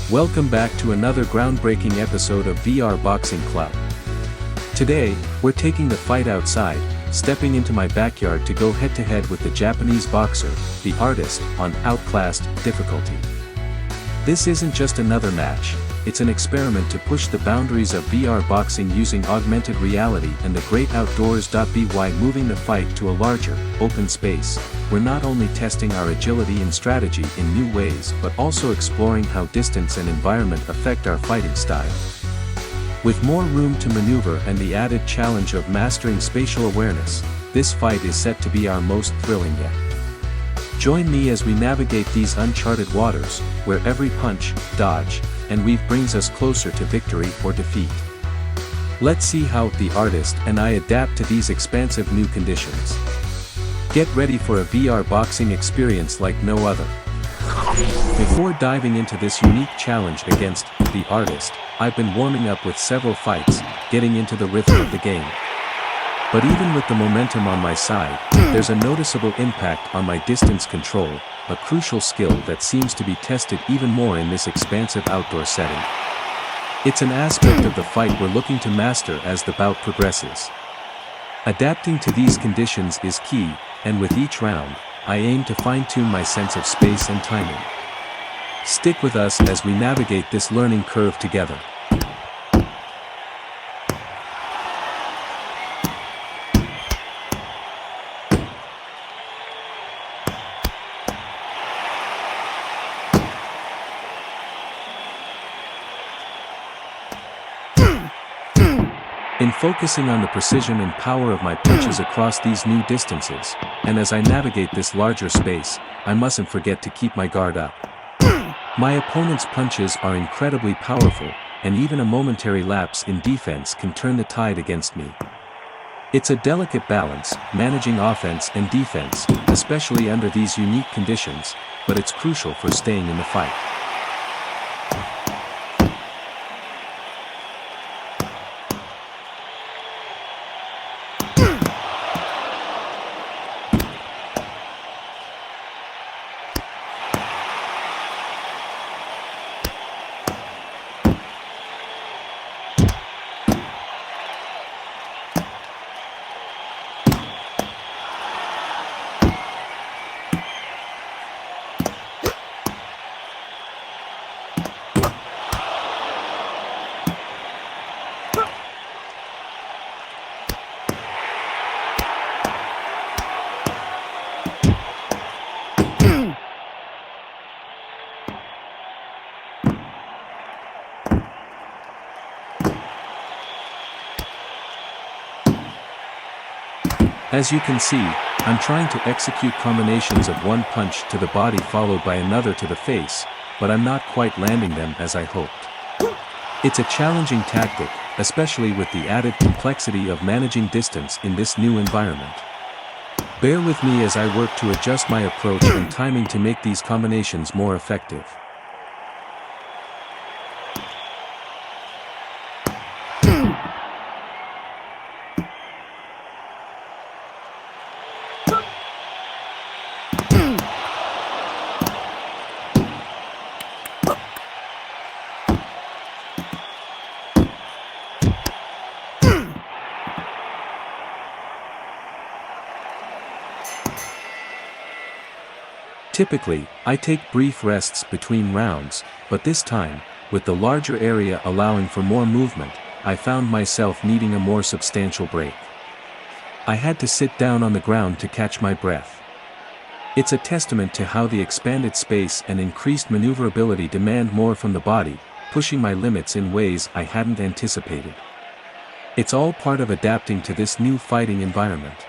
Welcome back to another groundbreaking episode of VR Boxing Club. Today, we're taking the fight outside, stepping into my backyard to go head-to-head with the Japanese boxer, the artist, on outclassed difficulty. This isn't just another match, it's an experiment to push the boundaries of VR boxing using augmented reality and the great outdoors. By moving the fight to a larger, open space, we're not only testing our agility and strategy in new ways but also exploring how distance and environment affect our fighting style. With more room to maneuver and the added challenge of mastering spatial awareness, this fight is set to be our most thrilling yet. Join me as we navigate these uncharted waters, where every punch, dodge, and weave brings us closer to victory or defeat. Let's see how the artist and I adapt to these expansive new conditions. Get ready for a VR boxing experience like no other. Before diving into this unique challenge against the artist, I've been warming up with several fights, getting into the rhythm of the game. But even with the momentum on my side, there's a noticeable impact on my distance control, a crucial skill that seems to be tested even more in this expansive outdoor setting. It's an aspect of the fight we're looking to master as the bout progresses. Adapting to these conditions is key, and with each round, I aim to fine-tune my sense of space and timing. Stick with us as we navigate this learning curve together. In focusing on the precision and power of my punches across these new distances, and as I navigate this larger space, I mustn't forget to keep my guard up. My opponent's punches are incredibly powerful, and even a momentary lapse in defense can turn the tide against me. It's a delicate balance, managing offense and defense, especially under these unique conditions, but it's crucial for staying in the fight. As you can see, I'm trying to execute combinations of one punch to the body followed by another to the face, but I'm not quite landing them as I hoped. It's a challenging tactic, especially with the added complexity of managing distance in this new environment. Bear with me as I work to adjust my approach and timing to make these combinations more effective. Typically, I take brief rests between rounds, but this time, with the larger area allowing for more movement, I found myself needing a more substantial break. I had to sit down on the ground to catch my breath. It's a testament to how the expanded space and increased maneuverability demand more from the body, pushing my limits in ways I hadn't anticipated. It's all part of adapting to this new fighting environment.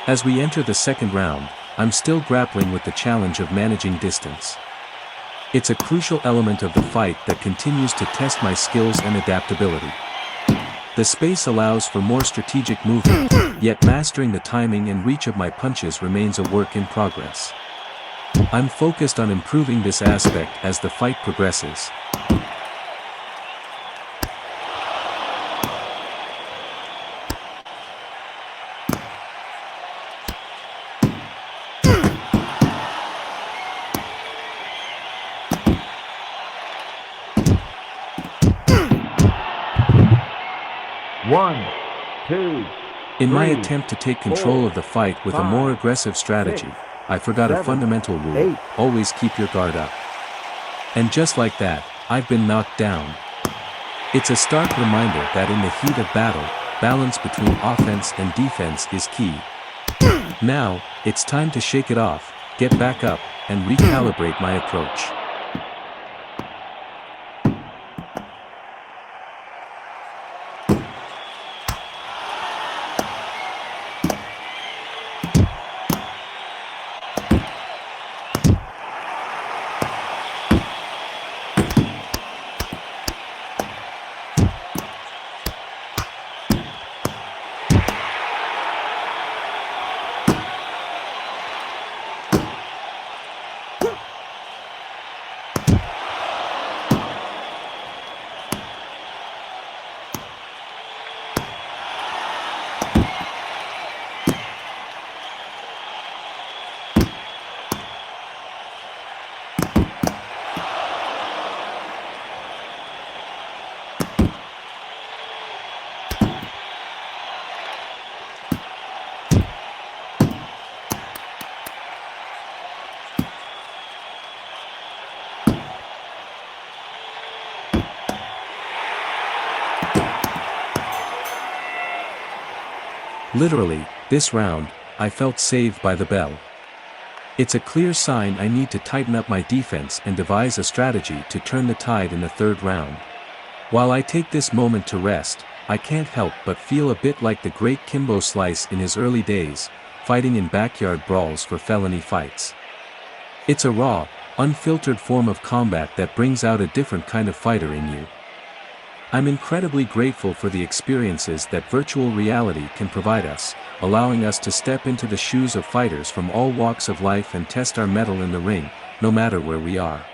As we enter the second round, I'm still grappling with the challenge of managing distance. It's a crucial element of the fight that continues to test my skills and adaptability. The space allows for more strategic movement, yet mastering the timing and reach of my punches remains a work in progress. I'm focused on improving this aspect as the fight progresses. One, two, In my three, attempt to take control of the fight with a more aggressive strategy, I forgot a 7, fundamental rule: 8. always keep your guard up. And just like that, I've been knocked down. It's a stark reminder that in the heat of battle, balance between offense and defense is key. Now, it's time to shake it off, get back up, and recalibrate my approach. Literally, this round, I felt saved by the bell. It's a clear sign I need to tighten up my defense and devise a strategy to turn the tide in the third round. While I take this moment to rest, I can't help but feel a bit like the great Kimbo Slice in his early days, fighting in backyard brawls for felony fights. It's a raw, unfiltered form of combat that brings out a different kind of fighter in you. I'm incredibly grateful for the experiences that virtual reality can provide us, allowing us to step into the shoes of fighters from all walks of life and test our mettle in the ring, no matter where we are.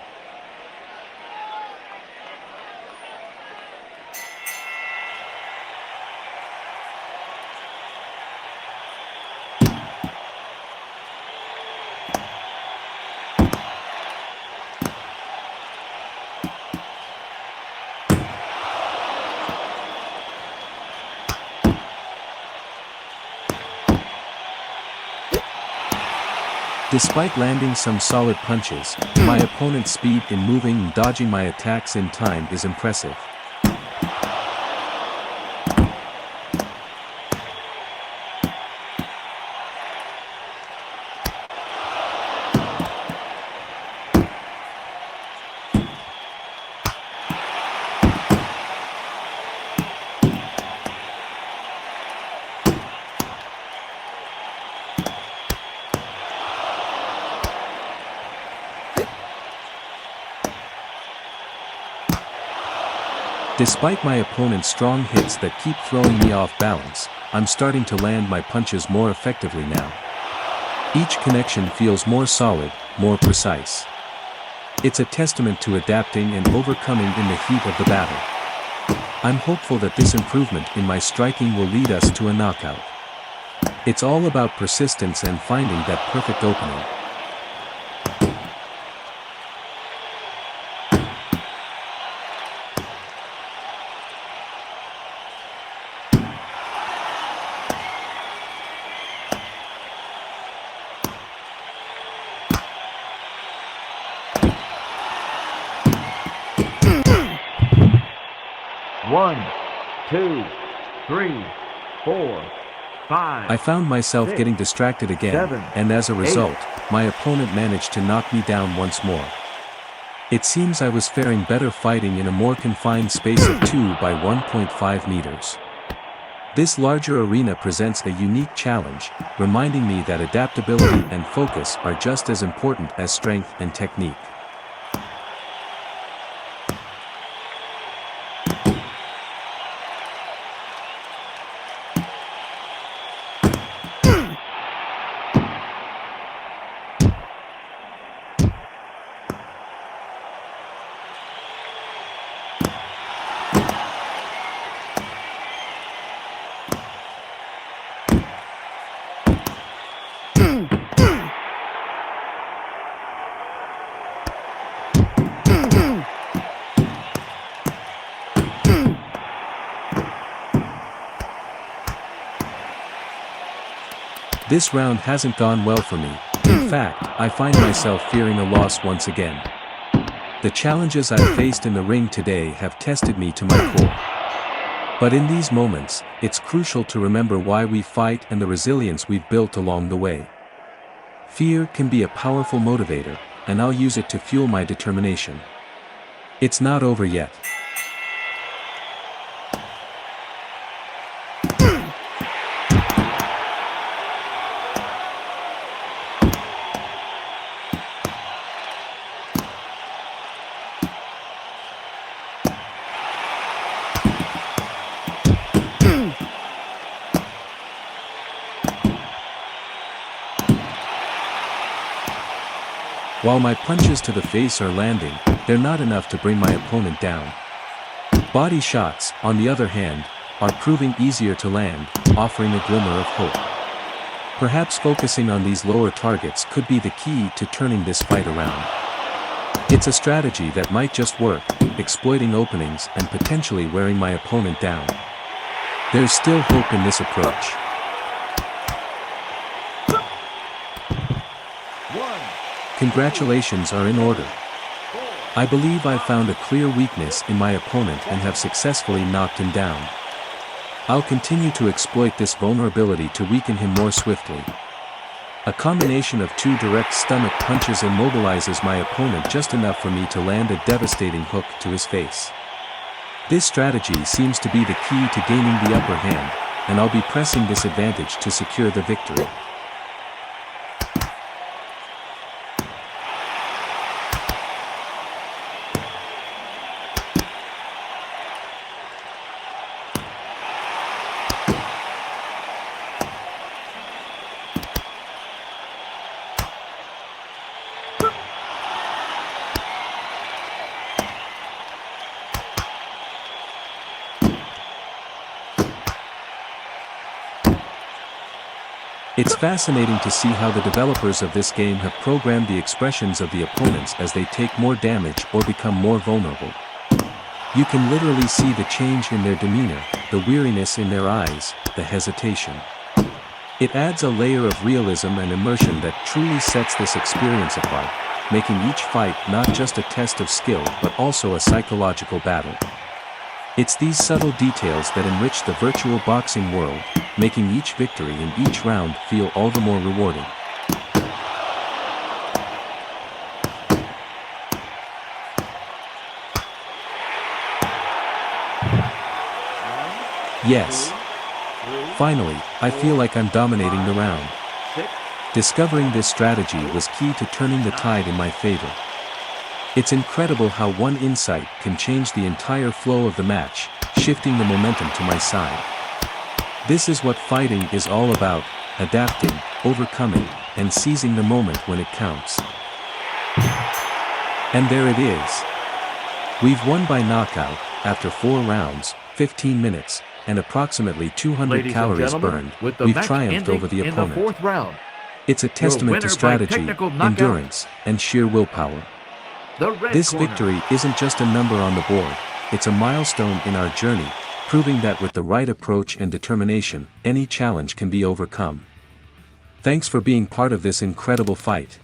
Despite landing some solid punches, my opponent's speed in moving and dodging my attacks in time is impressive. Despite my opponent's strong hits that keep throwing me off balance, I'm starting to land my punches more effectively now. Each connection feels more solid, more precise. It's a testament to adapting and overcoming in the heat of the battle. I'm hopeful that this improvement in my striking will lead us to a knockout. It's all about persistence and finding that perfect opening. One, two, three, 4, 5. I found myself 6, getting distracted again, 7, and as a 8. result, my opponent managed to knock me down once more. It seems I was faring better fighting in a more confined space of 2 by 1.5 meters. This larger arena presents a unique challenge, reminding me that adaptability and focus are just as important as strength and technique. This round hasn't gone well for me. In fact, I find myself fearing a loss once again. The challenges I've faced in the ring today have tested me to my core. But in these moments, it's crucial to remember why we fight and the resilience we've built along the way. Fear can be a powerful motivator, and I'll use it to fuel my determination. It's not over yet. While my punches to the face are landing, they're not enough to bring my opponent down. Body shots, on the other hand, are proving easier to land, offering a glimmer of hope. Perhaps focusing on these lower targets could be the key to turning this fight around. It's a strategy that might just work, exploiting openings and potentially wearing my opponent down. There's still hope in this approach. Congratulations are in order. I believe I've found a clear weakness in my opponent and have successfully knocked him down. I'll continue to exploit this vulnerability to weaken him more swiftly. A combination of 2 direct stomach punches immobilizes my opponent just enough for me to land a devastating hook to his face. This strategy seems to be the key to gaining the upper hand, and I'll be pressing this advantage to secure the victory. It's fascinating to see how the developers of this game have programmed the expressions of the opponents as they take more damage or become more vulnerable. You can literally see the change in their demeanor, the weariness in their eyes, the hesitation. It adds a layer of realism and immersion that truly sets this experience apart, making each fight not just a test of skill but also a psychological battle. It's these subtle details that enrich the virtual boxing world, making each victory in each round feel all the more rewarding. Yes. Finally, I feel like I'm dominating the round. Discovering this strategy was key to turning the tide in my favor. It's incredible how one insight can change the entire flow of the match, shifting the momentum to my side. This is what fighting is all about: adapting, overcoming, and seizing the moment when it counts. And there it is. We've won by knockout, after 4 rounds, 15 minutes, and approximately 200 calories burned. We've triumphed over the opponent. In the 4th round, it's a testament to strategy, endurance, and sheer willpower. This victory isn't just a number on the board, it's a milestone in our journey, proving that with the right approach and determination, any challenge can be overcome. Thanks for being part of this incredible fight.